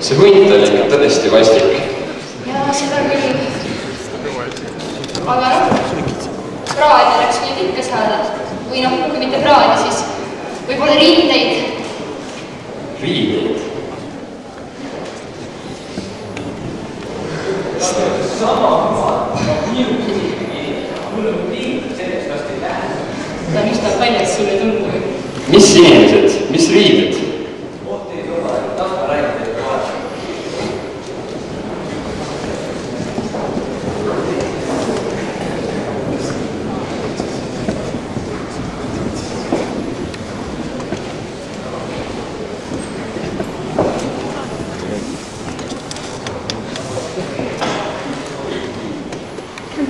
See hunt on ikka tõesti vastik. Jaa, seda küll. Aga kraadi oleks võinud ikka saada. Või kui mitte kraadi, siis võib-olla riideid. Riideid? Sama mul on riided sellest vast ei lähe. Ta mis ta paljast sulle tundu? Mis inimesed? Mis riided? Oot ei ole, taha räägida ei ole.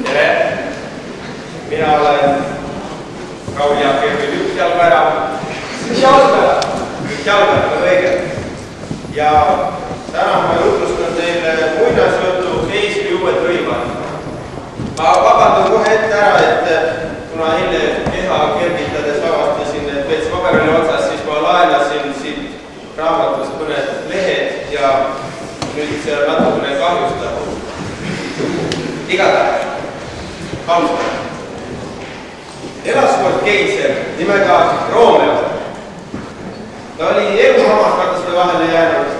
Tere! Mina olen Raul Jaakirvi Jalgvära. Jalgvära, on õige. Ja täna ma jutustan teile muinasjutu Eesti uued rõivad. Ma vabandan kohe ette ära, et kuna eile keha kergitades avastasin, et veits paberile otsas, siis ma laenasin siit raamatust mõned lehed ja nüüd see on natukene kahjustab. Igatahes, alustame. Elas kord keiser nimega Romeo. Ta oli elu hammasrataste vahele jäänud.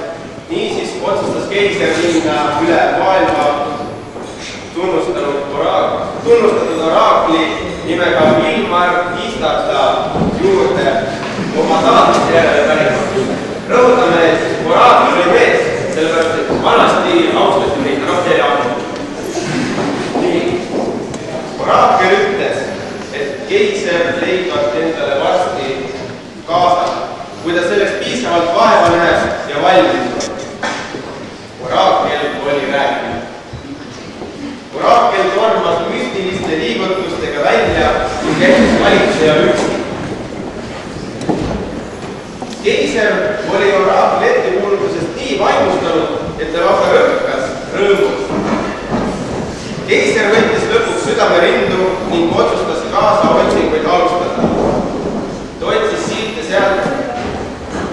Niisiis otsustas keiser minna üle maailma tunnustatud oraakli nimega Ilmar Istata juurde oma tahtmise järele pärima. Rõhutame, et oraakl oli mees, sellepärast, et vanasti austati neid teile. Oraakel ütles, et keiser leidvat endale varsti kaasa, kui ta selleks piisavalt vaeva näes ja valmis on. Oraakel oli rääkinud. Oraakel tormas müstiliste liigutustega välja ning käis valitseja üksi. Keiser oli oraakli ettekuulutusest nii vaimustanud, et ta lausa rõhkas rõõmust. Keiser võttis lõpuks südame rindu ning otsustas kaasa otsinguid alustada. Ta otsis siit ja sealt,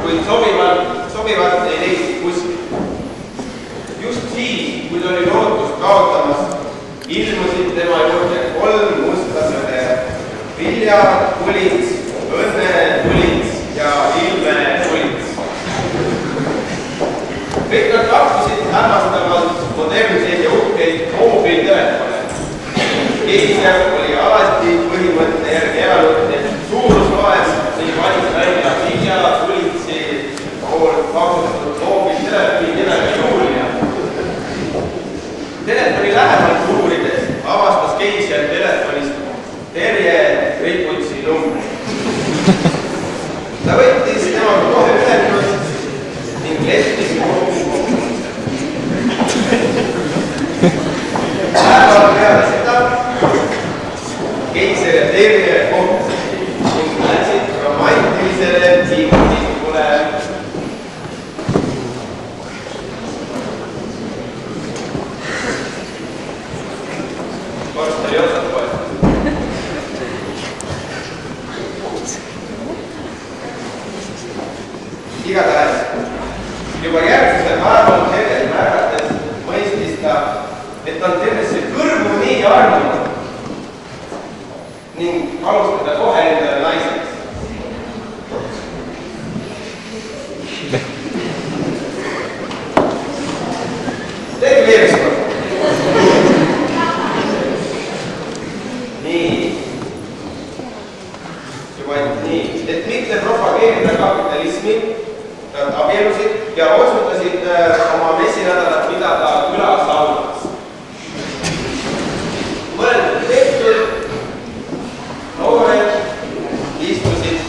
kuid sobivat ei leidnud kuskil. Just siis, kui ta oli lootust kaotamas, ilmusid tema juurde 3 mustlasele Vilja Kulits, Õnne Kulits ja Ilme Kulits. Kõik nad pakkusid hämmastavalt modernseid ja uhkeid mobiiltelefone. Keiser oli alati põhimõtte järgi elanud, et suurusloes ning valis välja Vilja Kulitsi poolt pakkunud mobiiltelefoni nimega Julia. Telefoni lähemalt uurides avastas keiser telefonist Terje Rikutsi numbri. Ta võttis temaga kohe ühendust ning leptis päeval peale seda keiser ja Terje kohtusid ning läksid romantilisele tiimule. Korst oli otsad poes. Igatahes juba järgmisel päeval Terjet märgates mõistis ta, et ta on tervesse kõrvu nii armunud ning alustada kohe endale naiseks. Tegi leeriskord. Nii. Juba nii, et mitte propageerida kapitalismi, nad abielusid ja otsustasid oma messinädalat pidada külasaunas. Mõeldud tehtud, noored istusid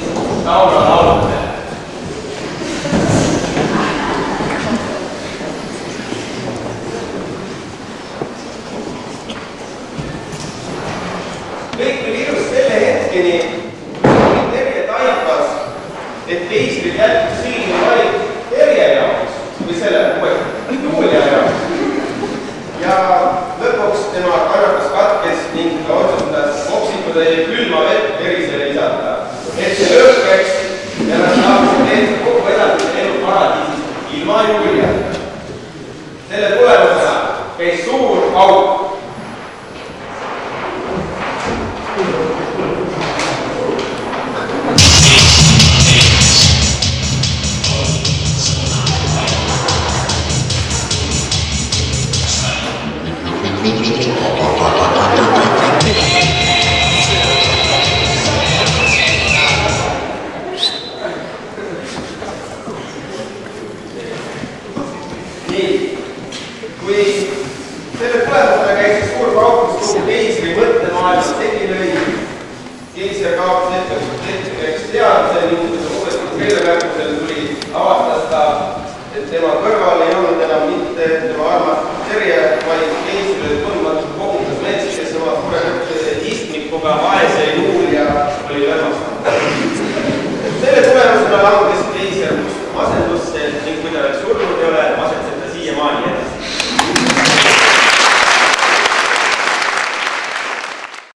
sauna lauludele. Kõik oli ilus selle hetkeni, kui Terje taipas, et keisril jätkus silmi vaid Terje jaoks või selle Julia ilma juuliata. Selle tulemusena käis suur auk. Nii, kui selle tulemusena käis suur kauplus kogu teisri mõttemaailma segi lõi, Keiser kaotas ettekaks teaduse ning uuesti keelemärkusel tuli avastas ta, et tema kõrval ei olnud enam mitte tema armas Terje,